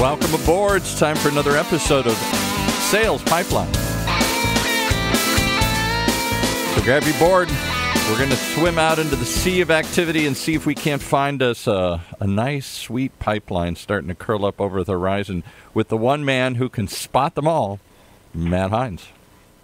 Welcome aboard. It's time for another episode of Sales Pipeline. So grab your board. We're going to swim out into the sea of activity and see if we can't find us a nice, sweet pipeline starting to curl up over the horizon with the one man who can spot them all, Matt Heinz.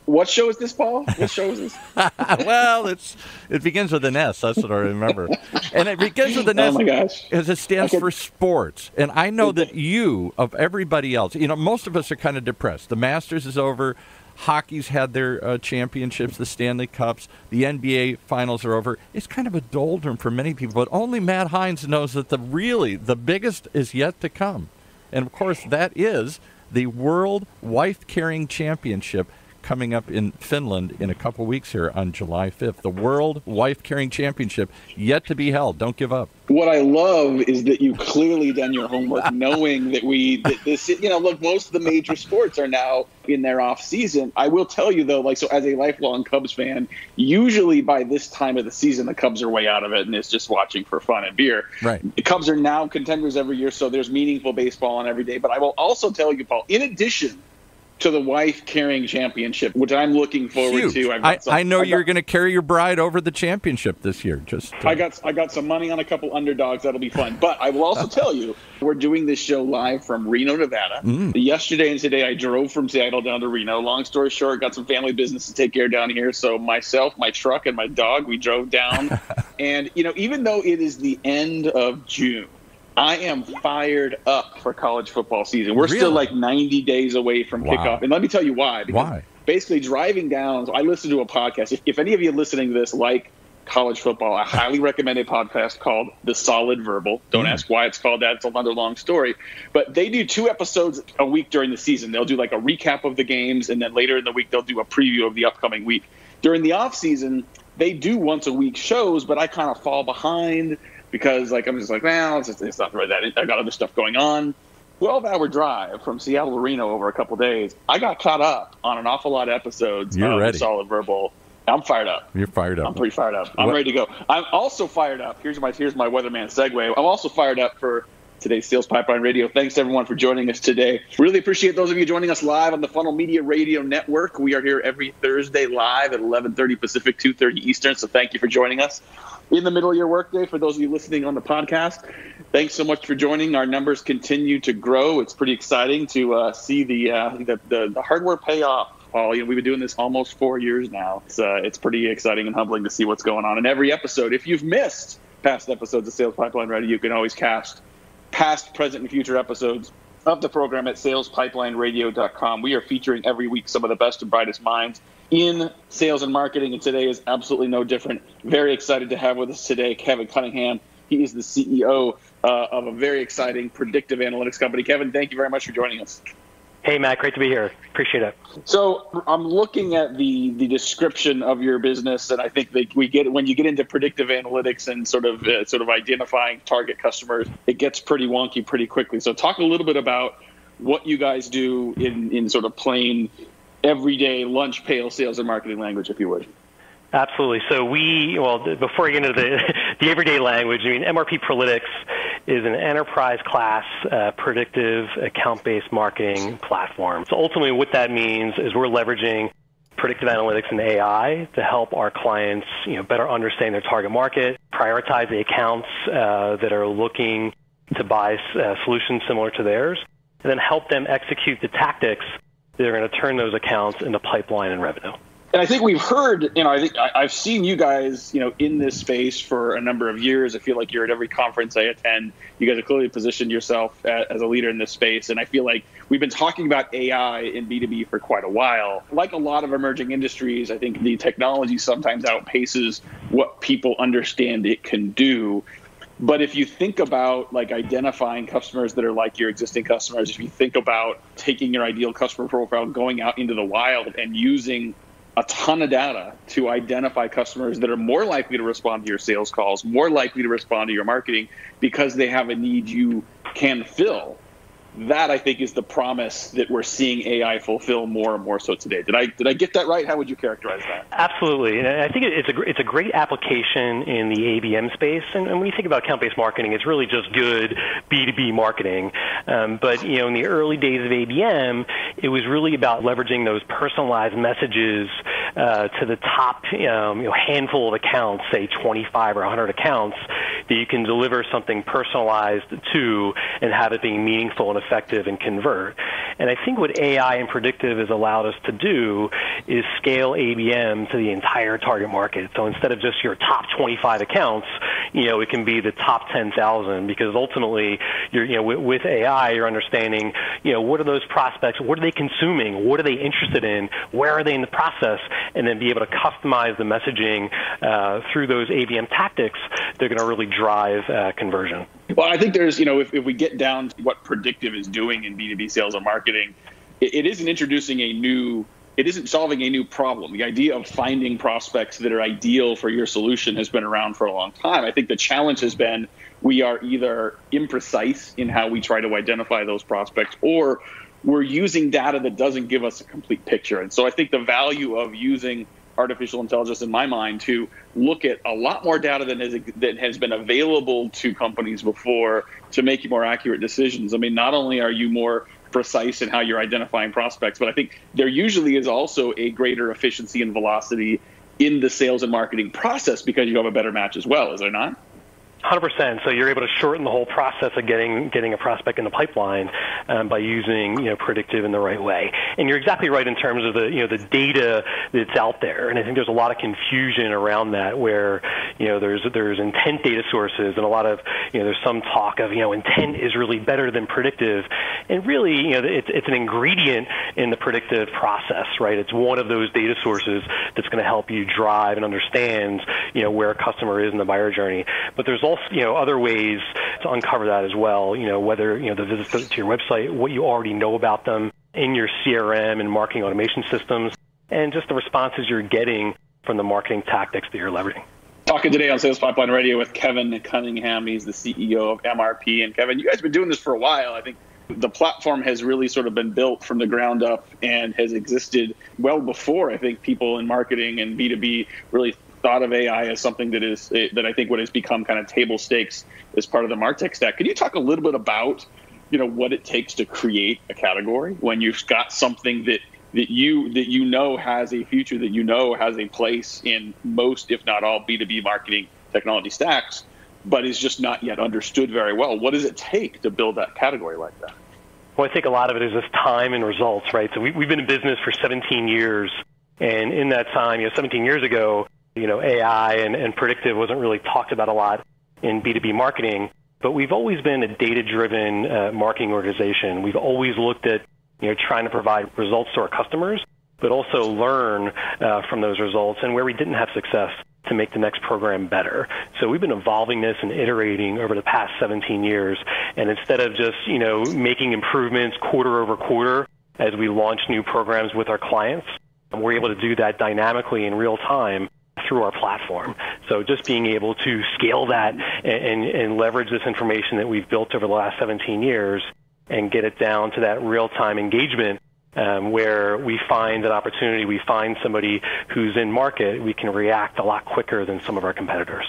What show is this, Paul? What show is this? Well, it begins with an S. That's what I remember. And it begins with an S. Oh, my gosh. As it stands for sports. And I know that you, of everybody else, most of us are kind of depressed. The Masters is over. Hockey's had their championships, the Stanley Cups. The NBA finals are over. It's kind of a doldrum for many people. But only Matt Heinz knows that the biggest is yet to come. And, of course, that is the World Wife Carrying Championship coming up in Finland in a couple weeks here on July 5th. The World Wife Carrying Championship yet to be held. Don't give up. What I love is that you've clearly done your homework, knowing that look, most of the major sports are now in their off season. I will tell you though, so as a lifelong Cubs fan, usually by this time of the season, the Cubs are way out of it and it's just watching for fun and beer. Right. The Cubs are now contenders every year, so there's meaningful baseball on every day. But I will also tell you, Paul, in addition to the Wife Carrying Championship, which I'm looking forward to. I know you're going to carry your bride over the championship this year. I got some money on a couple underdogs. That'll be fun. But I will also tell you, we're doing this show live from Reno, Nevada. Yesterday and today, I drove from Seattle down to Reno. Long story short, got some family business to take care of down here. So myself, my truck, and my dog, we drove down. And, even though it is the end of June, I am fired up for college football season. We're still 90 days away from kickoff. And let me tell you why. Because basically driving down, so I listen to a podcast. If any of you listening to this like college football, I highly recommend a podcast called The Solid Verbal. Don't ask why it's called that. It's another long story. But they do 2 episodes a week during the season. They'll do a recap of the games, and then later in the week they'll do a preview of the upcoming week. During the off season, they do once a week shows, but I kind of fall behind because I'm just it's not really that. I got other stuff going on. 12-hour drive from Seattle to Reno over a couple days. I got caught up on an awful lot of episodes of Solid Verbal. I'm fired up. You're fired up. I'm pretty fired up. I'm ready to go. I'm also fired up. Here's my weatherman segue. I'm also fired up for today's Sales Pipeline Radio. Thanks to everyone for joining us today. Really appreciate those of you joining us live on the Funnel Media Radio Network. We are here every Thursday live at 11:30 Pacific, 2:30 Eastern. So thank you for joining us in the middle of your workday. For those of you listening on the podcast, thanks so much for joining. Our numbers continue to grow. It's pretty exciting to see the hardware pay off. Paul, we've been doing this almost 4 years now. It's pretty exciting and humbling to see what's going on in every episode. If you've missed past episodes of Sales Pipeline Radio, you can always cast past, present, and future episodes of the program at salespipelineradio.com. We are featuring every week some of the best and brightest minds in sales and marketing, and today is absolutely no different. Very excited to have with us today Kevin Cunningham. He is the CEO of a very exciting predictive analytics company. Kevin, thank you very much for joining us. Hey, Matt, great to be here. Appreciate it. So I'm looking at the description of your business, and I think that when you get into predictive analytics and sort of identifying target customers, it gets pretty wonky pretty quickly. So talk a little bit about what you guys do in sort of plain, everyday lunch pail sales and marketing language, if you would. Absolutely. So before I get into the everyday language, MRP Prolitics is an enterprise-class predictive account-based marketing platform. So ultimately what that means is we're leveraging predictive analytics and AI to help our clients better understand their target market, prioritize the accounts that are looking to buy solutions similar to theirs, and then help them execute the tactics that are going to turn those accounts into pipeline and revenue. And I think we've heard, I think I've seen you guys, in this space for a number of years. I feel like you're at every conference I attend. You guys have clearly positioned yourself as a leader in this space. And I feel like we've been talking about AI in B2B for quite a while. Like a lot of emerging industries, I think the technology sometimes outpaces what people understand it can do. But if you think about identifying customers that are like your existing customers, if you think about taking your ideal customer profile, going out into the wild and using a ton of data to identify customers that are more likely to respond to your sales calls, more likely to respond to your marketing because they have a need you can fill. That, I think, is the promise that we're seeing AI fulfill more and more so today. Did I get that right? How would you characterize that? Absolutely. And I think it's a great application in the ABM space. And when you think about account-based marketing, it's really just good B2B marketing. But, in the early days of ABM, it was really about leveraging those personalized messages to the top handful of accounts, say 25 or 100 accounts, that you can deliver something personalized to and have it being meaningful and effective and convert. And I think what AI and predictive has allowed us to do is scale ABM to the entire target market. So instead of just your top 25 accounts, it can be the top 10,000, because ultimately, with AI, you're understanding, what are those prospects, what are they consuming, what are they interested in, where are they in the process, and then be able to customize the messaging through those ABM tactics. They're going to really drive conversion. Well, I think there's, if we get down to what predictive is doing in B2B sales and marketing, it isn't solving a new problem. The idea of finding prospects that are ideal for your solution has been around for a long time. I think the challenge has been we are either imprecise in how we try to identify those prospects, or we're using data that doesn't give us a complete picture. And so I think the value of using artificial intelligence, in my mind, to look at a lot more data that has been available to companies before to make more accurate decisions. I mean, not only are you more precise in how you're identifying prospects, but I think there usually is also a greater efficiency and velocity in the sales and marketing process because you have a better match as well, is there not? 100%. So you're able to shorten the whole process of getting a prospect in the pipeline by using predictive in the right way. And you're exactly right in terms of the data that's out there. And I think there's a lot of confusion around that, where there's intent data sources, and a lot of there's some talk of intent is really better than predictive. And really it's an ingredient in the predictive process, right? It's one of those data sources that's going to help you drive and understand where a customer is in the buyer journey. But there's also other ways to uncover that as well, whether the visits to your website, what you already know about them in your CRM and marketing automation systems, and just the responses you're getting from the marketing tactics that you're leveraging. Talking today on Sales Pipeline Radio with Kevin Cunningham. He's the CEO of MRP. And Kevin, you guys have been doing this for a while. I think the platform has really sort of been built from the ground up and has existed well before, I think, people in marketing and B2B really thought of AI as something that I think what has become kind of table stakes as part of the MarTech stack. Can you talk a little bit about what it takes to create a category when you've got something that you know has a future, that has a place in most, if not all, B2B marketing technology stacks, but is just not yet understood very well? What does it take to build that category like that? Well, I think a lot of it is just time and results, right? So we've been in business for 17 years, and in that time, 17 years ago, AI and predictive wasn't really talked about a lot in B2B marketing, but we've always been a data-driven marketing organization. We've always looked at, trying to provide results to our customers, but also learn from those results, and where we didn't have success, to make the next program better. So we've been evolving this and iterating over the past 17 years, and instead of just, making improvements quarter over quarter as we launch new programs with our clients, we're able to do that dynamically in real time through our platform. So just being able to scale that and leverage this information that we've built over the last 17 years and get it down to that real-time engagement where we find an opportunity, we find somebody who's in market, we can react a lot quicker than some of our competitors.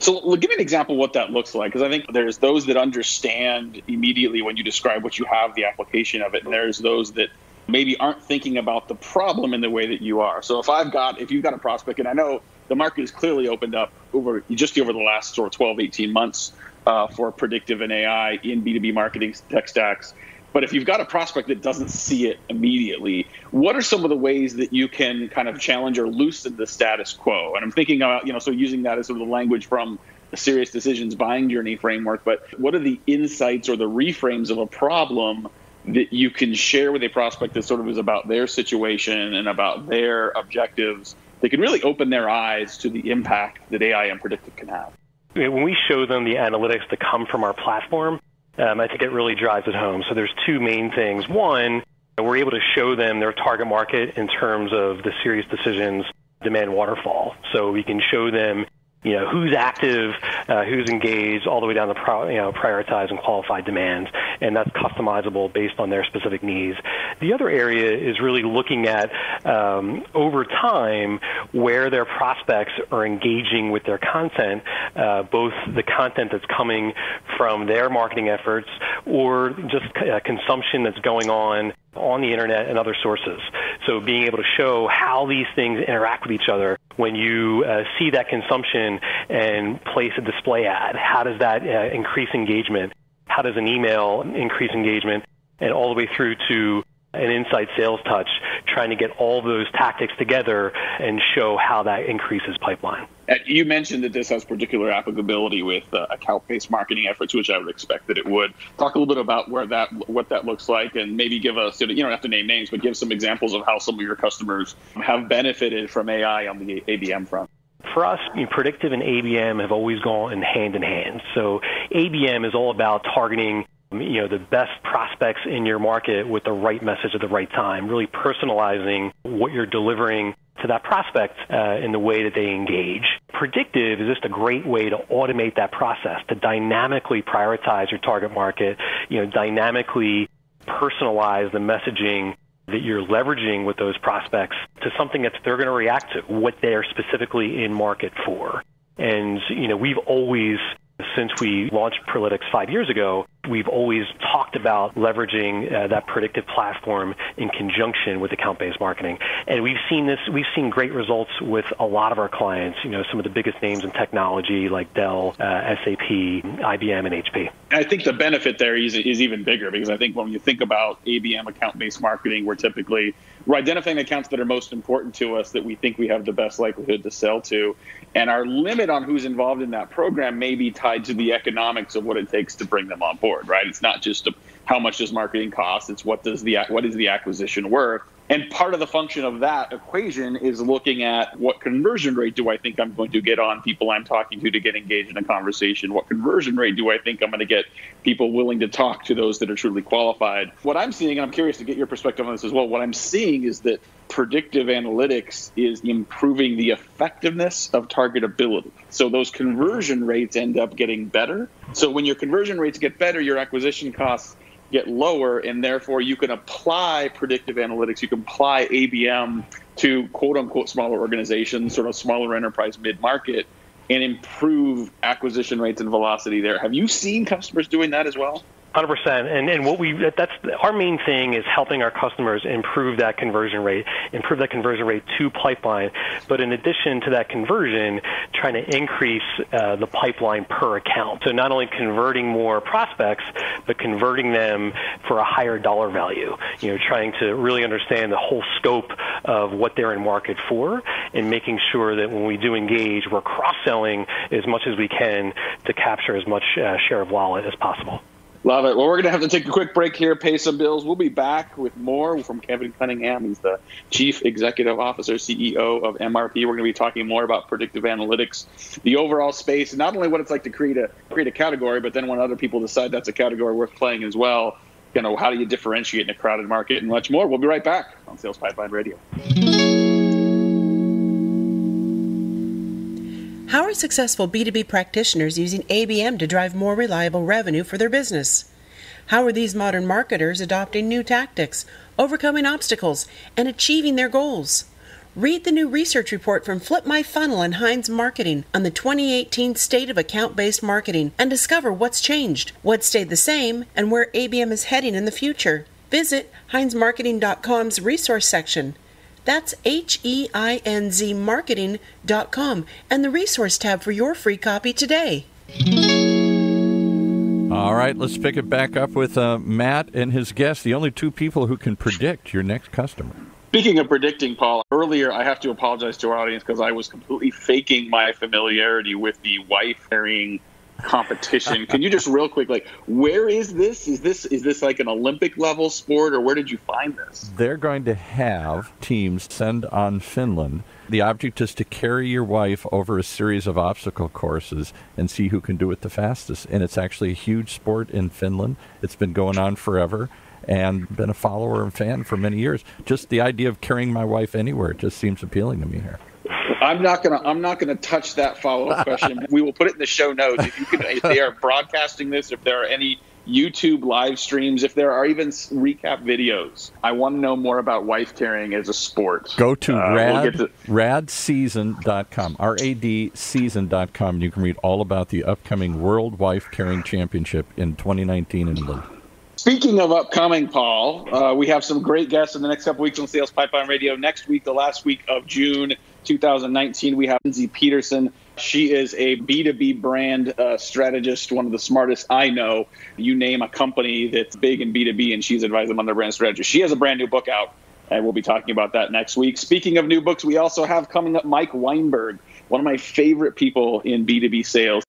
So give me an example of what that looks like, because I think there's those that understand immediately when you describe what you have, the application of it, and there's those that maybe aren't thinking about the problem in the way that you are. So if you've got a prospect, and I know the market has clearly opened up over the last sort of 12, 18 months for predictive and AI in B2B marketing tech stacks. But if you've got a prospect that doesn't see it immediately, what are some of the ways that you can kind of challenge or loosen the status quo? And I'm thinking about, so using that as sort of the language from the Serious Decisions buying journey framework, but what are the insights or the reframes of a problem that you can share with a prospect that sort of is about their situation and about their objectives, that can really open their eyes to the impact that AI and predictive can have? When we show them the analytics that come from our platform, I think it really drives it home. So there's two main things. One, we're able to show them their target market in terms of the Serious Decisions demand waterfall. So we can show them who's active, who's engaged, all the way down to prioritize and qualified demands, and that's customizable based on their specific needs. The other area is really looking at over time where their prospects are engaging with their content, both the content that's coming from their marketing efforts or just consumption that's going on the internet and other sources. So being able to show how these things interact with each other. When you see that consumption and place a display ad, how does that increase engagement? How does an email increase engagement? And all the way through to an inside sales touch, trying to get all those tactics together and show how that increases pipeline. You mentioned that this has particular applicability with account-based marketing efforts, which I would expect that it would. Talk a little bit about what that looks like, and maybe give us, you don't have to name names, but give some examples of how some of your customers have benefited from AI on the ABM front. For us, Predictive and ABM have always gone hand in hand. So ABM is all about targeting the best prospects in your market with the right message at the right time, really personalizing what you're delivering to that prospect in the way that they engage. Predictive is just a great way to automate that process, to dynamically prioritize your target market, dynamically personalize the messaging that you're leveraging with those prospects to something that they're going to react to, what they're specifically in market for. And, we've always, since we launched Prelytics 5 years ago, we've always talked about leveraging that predictive platform in conjunction with account-based marketing. And we've seen great results with a lot of our clients, some of the biggest names in technology like Dell, SAP, IBM, and HP. I think the benefit there is even bigger, because I think when you think about ABM, account-based marketing, we're identifying accounts that are most important to us, that we think we have the best likelihood to sell to. And our limit on who's involved in that program may be tied to the economics of what it takes to bring them on board, right? It's not just how much does marketing cost, it's what is the acquisition worth. And part of the function of that equation is looking at what conversion rate do I think I'm going to get on people I'm talking to get engaged in a conversation? What conversion rate do I think I'm going to get people willing to talk to those that are truly qualified? What I'm seeing, and I'm curious to get your perspective on this as well, what I'm seeing is that predictive analytics is improving the effectiveness of targetability. So those conversion rates end up getting better. So when your conversion rates get better, your acquisition costs get lower, and therefore you can apply predictive analytics, you can apply ABM to quote-unquote smaller organizations, sort of smaller enterprise mid-market, and improve acquisition rates and velocity there. Have you seen customers doing that as well? 100%. And that's our main thing is helping our customers improve that conversion rate to pipeline. But in addition to that conversion, trying to increase the pipeline per account. So not only converting more prospects, but converting them for a higher dollar value. Trying to really understand the whole scope of what they're in market for, and making sure that when we do engage, we're cross-selling as much as we can to capture as much share of wallet as possible. Love it. Well, we're going to have to take a quick break here, pay some bills. We'll be back with more from Kevin Cunningham. He's the Chief Executive Officer, CEO of MRP. We're going to be talking more about predictive analytics, the overall space, and not only what it's like to create a category, but then when other people decide that's a category worth playing as well, how do you differentiate in a crowded market and much more. We'll be right back on Sales Pipeline Radio. How are successful B2B practitioners using ABM to drive more reliable revenue for their business? How are these modern marketers adopting new tactics, overcoming obstacles, and achieving their goals? Read the new research report from Flip My Funnel and Heinz Marketing on the 2018 State of Account-Based Marketing and discover what's changed, what stayed the same, and where ABM is heading in the future. Visit HeinzMarketing.com's resource section. That's HEINZ marketing.com and the resource tab for your free copy today. All right, let's pick it back up with Matt and his guest, the only two people who can predict your next customer. Speaking of predicting, Paul, earlier I have to apologize to our audience because I was completely faking my familiarity with the wife carrying competition. Can you just real quick, where is this? Is this like an Olympic level sport, or where did you find this? They're going to have teams send on Finland. The object is to carry your wife over a series of obstacle courses and see who can do it the fastest. And it's actually a huge sport in Finland. It's been going on forever and been a follower and fan for many years. Just the idea of carrying my wife anywhere just seems appealing to me here. I'm not gonna touch that follow-up question. We will put it in the show notes. If they are broadcasting this, if there are any YouTube live streams, if there are even recap videos, I want to know more about wife carrying as a sport. Go to radseason.com, radseason.com, and you can read all about the upcoming World Wife Carrying Championship in 2019 in England. Speaking of upcoming, Paul, we have some great guests in the next couple weeks on Sales Pipeline Radio. Next week, the last week of June 2019, we have Lindsay Peterson. She is a B2B brand strategist, one of the smartest I know. You name a company that's big in B2B, and she's advising them on their brand strategy. She has a brand new book out, and we'll be talking about that next week. Speaking of new books, we also have coming up Mike Weinberg, one of my favorite people in B2B sales.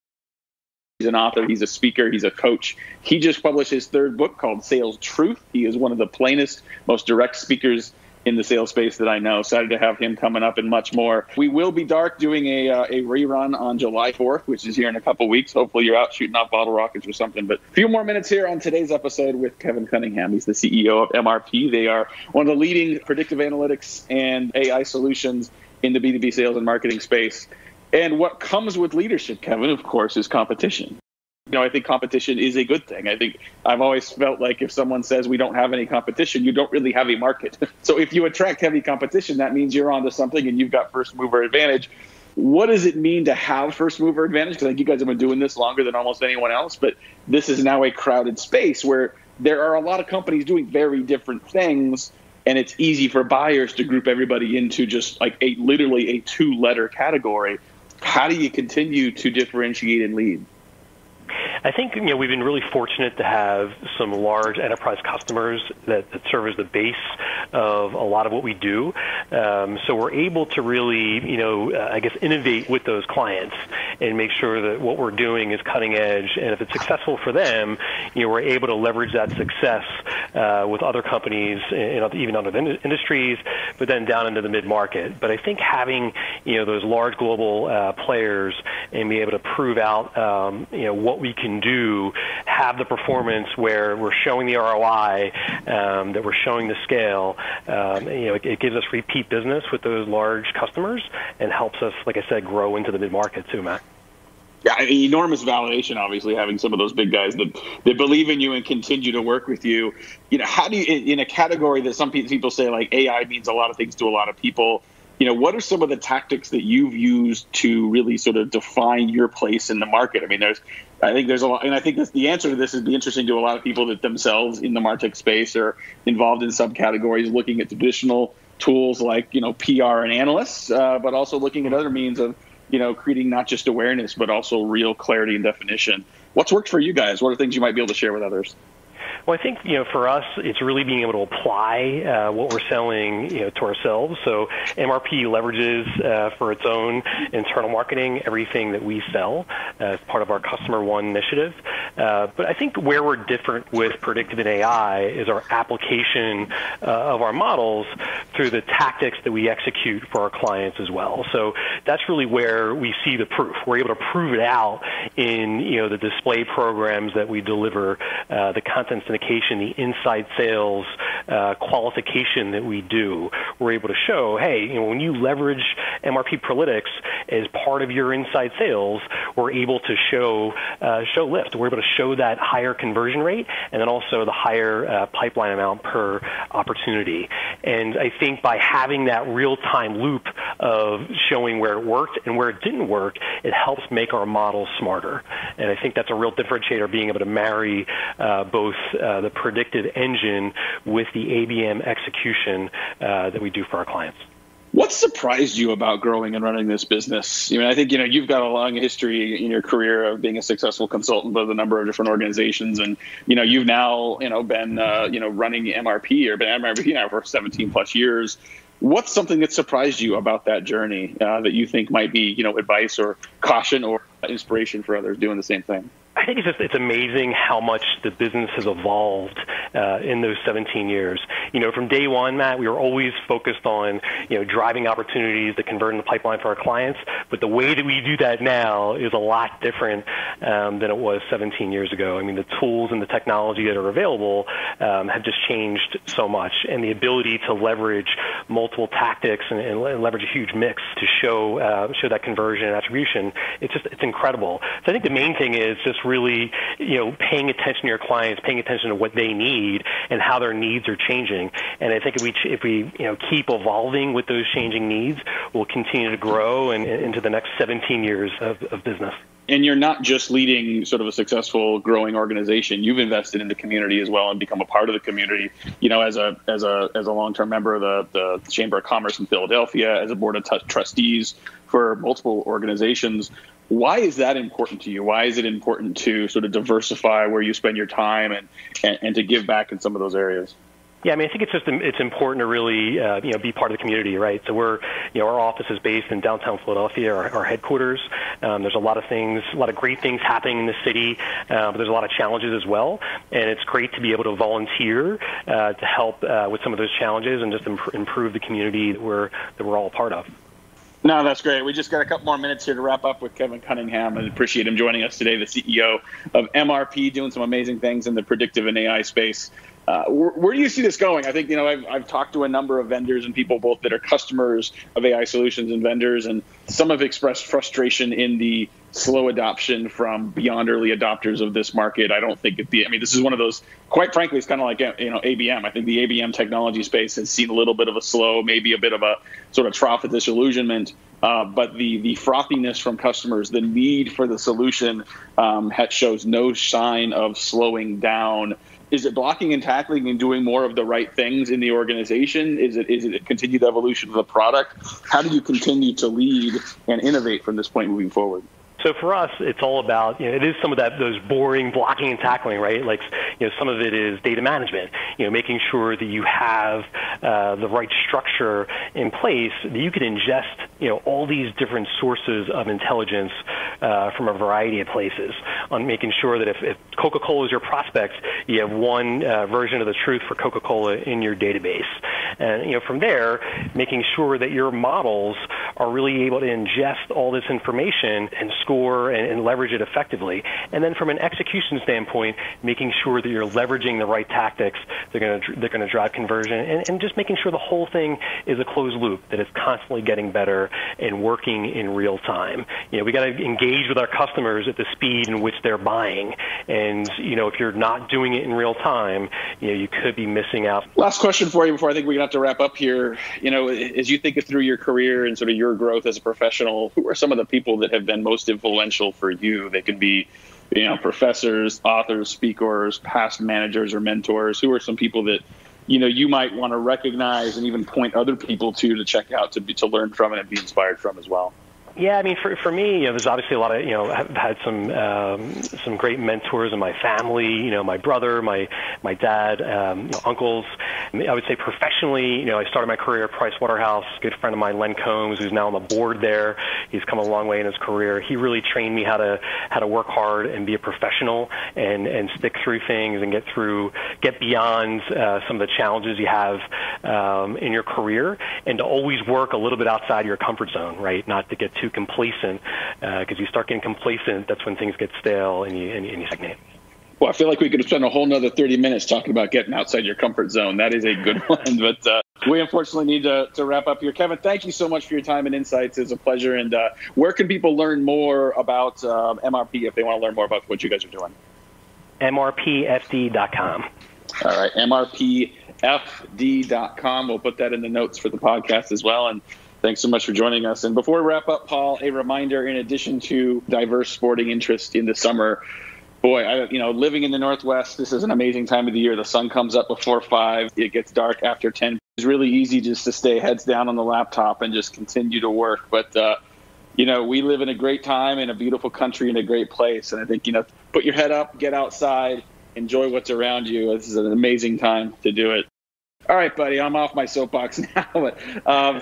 He's an author, he's a speaker, he's a coach. He just published his third book called Sales Truth. He is one of the plainest, most direct speakers in the sales space that I know. Excited to have him coming up and much more. We will be doing a rerun on July 4th, which is here in a couple weeks. Hopefully you're out shooting off bottle rockets or something. But a few more minutes here on today's episode with Kevin Cunningham. He's the CEO of MRP. They are one of the leading predictive analytics and AI solutions in the B2B sales and marketing space. And what comes with leadership, Kevin, of course, is competition. I think competition is a good thing. I think I've always felt like if someone says we don't have any competition, you don't really have a market. So if you attract heavy competition, that means you're onto something and you've got first mover advantage. What does it mean to have first mover advantage? Because I think you guys have been doing this longer than almost anyone else, but this is now a crowded space where there are a lot of companies doing very different things, and it's easy for buyers to group everybody into just like literally a two-letter category. How do you continue to differentiate and lead? I think we've been really fortunate to have some large enterprise customers that serve as the base of a lot of what we do. So we're able to really, innovate with those clients and make sure that what we're doing is cutting edge. And if it's successful for them, we're able to leverage that success with other companies, even other industries, but then down into the mid-market. But I think having, those large global players and be able to prove out, what we can do, have the performance where we're showing the ROI, that we're showing the scale, it gives us repeat business with those large customers and helps us, like I said, grow into the mid-market too, Matt. Yeah, enormous validation, obviously, having some of those big guys that believe in you and continue to work with you. How do you, in a category that some people say like AI means a lot of things to a lot of people, what are some of the tactics that you've used to really sort of define your place in the market? I think there's a lot, and I think the answer to this would be interesting to a lot of people that themselves in the MarTech space are involved in subcategories, looking at traditional tools like, PR and analysts, but also looking at other means of, creating not just awareness, but also real clarity and definition. What's worked for you guys? What are things you might be able to share with others? Well, I think, for us, it's really being able to apply what we're selling, to ourselves. So MRP leverages for its own internal marketing everything that we sell as part of our Customer One initiative. But I think where we're different with Predictive and AI is our application of our models through the tactics that we execute for our clients as well. So that's really where we see the proof. We're able to prove it out in, the display programs that we deliver, the content syndication, the inside sales qualification that we do. We're able to show, hey, when you leverage MRP Prolitics as part of your inside sales, we're able to show lift. We're able to show that higher conversion rate and then also the higher pipeline amount per opportunity. And I think by having that real-time loop of showing where it worked and where it didn't work, it helps make our models smarter. And I think that's a real differentiator, being able to marry both the predictive engine with the ABM execution that we do for our clients. What surprised you about growing and running this business? I think, you've got a long history in your career of being a successful consultant with a number of different organizations. And, you've now, been, running MRP or been at MRP now for 17 plus years. What's something that surprised you about that journey that you think might be, advice or caution or inspiration for others doing the same thing? I think it's amazing how much the business has evolved in those 17 years. From day one, Matt, we were always focused on, driving opportunities to convert in the pipeline for our clients. But the way that we do that now is a lot different than it was 17 years ago. I mean, the tools and the technology that are available have just changed so much, and the ability to leverage multiple tactics and leverage a huge mix to show that conversion and attribution. It's incredible. So I think the main thing is just really, paying attention to your clients, paying attention to what they need and how their needs are changing. And I think if we keep evolving with those changing needs, we'll continue to grow into the next 17 years of business. And you're not just leading sort of a successful, growing organization. You've invested in the community as well and become a part of the community. As a long-term member of the Chamber of Commerce in Philadelphia, as a board of trustees for multiple organizations. Why is that important to you? Why is it important to sort of diversify where you spend your time and to give back in some of those areas? Yeah, I mean, I think it's important to really be part of the community, right? So we're our office is based in downtown Philadelphia, our headquarters. There's a lot of great things happening in the city, but there's a lot of challenges as well. And it's great to be able to volunteer to help with some of those challenges and just improve the community that we're all a part of. No, that's great. We just got a couple more minutes here to wrap up with Kevin Cunningham, and appreciate him joining us today, the CEO of MRP, doing some amazing things in the predictive and AI space. Where do you see this going? I think, I've talked to a number of vendors and people both that are customers of AI solutions and vendors, and some have expressed frustration in the slow adoption from beyond early adopters of this market. I don't think this is one of those, quite frankly, it's kind of like, ABM. I think the ABM technology space has seen a little bit of a slow, maybe a bit of a sort of trough of disillusionment. But the frothiness from customers, the need for the solution shows no sign of slowing down. Is it blocking and tackling and doing more of the right things in the organization? Is it a continued evolution of the product? How do you continue to lead and innovate from this point moving forward? So for us, it's all about, it is some of those boring blocking and tackling, right? Like, some of it is data management, making sure that you have the right structure in place that you can ingest, all these different sources of intelligence from a variety of places, on making sure that if Coca-Cola is your prospect, you have one version of the truth for Coca-Cola in your database. And, from there, making sure that your models are really able to ingest all this information and score and leverage it effectively. And then from an execution standpoint, making sure that you're leveraging the right tactics that are going to drive conversion, and just making sure the whole thing is a closed loop, that it's constantly getting better and working in real time. We got to engage with our customers at the speed in which they're buying. And, if you're not doing it in real time, you could be missing out. Last question for you before I think we're going to have to wrap up here. As you think through your career and sort of your growth as a professional, who are some of the people that have been most influential for you? They could be, professors, authors, speakers, past managers or mentors. Who are some people that, you might want to recognize and even point other people to check out, to learn from and be inspired from as well? Yeah, I mean, for me, there's obviously a lot of, I've had some great mentors in my family, my brother, my dad, uncles. I would say professionally, I started my career at Price Waterhouse. A good friend of mine, Len Combs, who's now on the board there. He's come a long way in his career. He really trained me how to work hard and be a professional and stick through things and get beyond some of the challenges you have in your career, and to always work a little bit outside your comfort zone, right? Not to get too complacent, because you start getting complacent, that's when things get stale and you stagnate. Well, I feel like we could spend a whole nother 30 minutes talking about getting outside your comfort zone. That is a good one, but we unfortunately need to wrap up here. Kevin, thank you so much for your time and insights. It's a pleasure. And where can people learn more about MRP if they want to learn more about what you guys are doing? MRPFD.com. All right, MRPFD.com. We'll put that in the notes for the podcast as well. And thanks so much for joining us. And before we wrap up, Paul, a reminder, in addition to diverse sporting interest in the summer, living in the Northwest, this is an amazing time of the year. The sun comes up before 5. It gets dark after 10. It's really easy just to stay heads down on the laptop and just continue to work. But, we live in a great time in a beautiful country in a great place. And I think, put your head up, get outside, enjoy what's around you. This is an amazing time to do it. All right, buddy, I'm off my soapbox now. But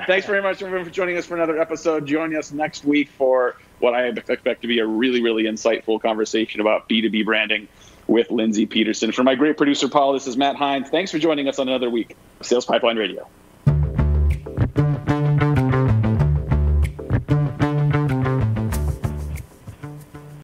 thanks very much, everyone, for joining us for another episode. Join us next week for what I expect to be a really, really insightful conversation about B2B branding with Lindsay Peterson. For my great producer, Paul, this is Matt Heinz. Thanks for joining us on another week of Sales Pipeline Radio.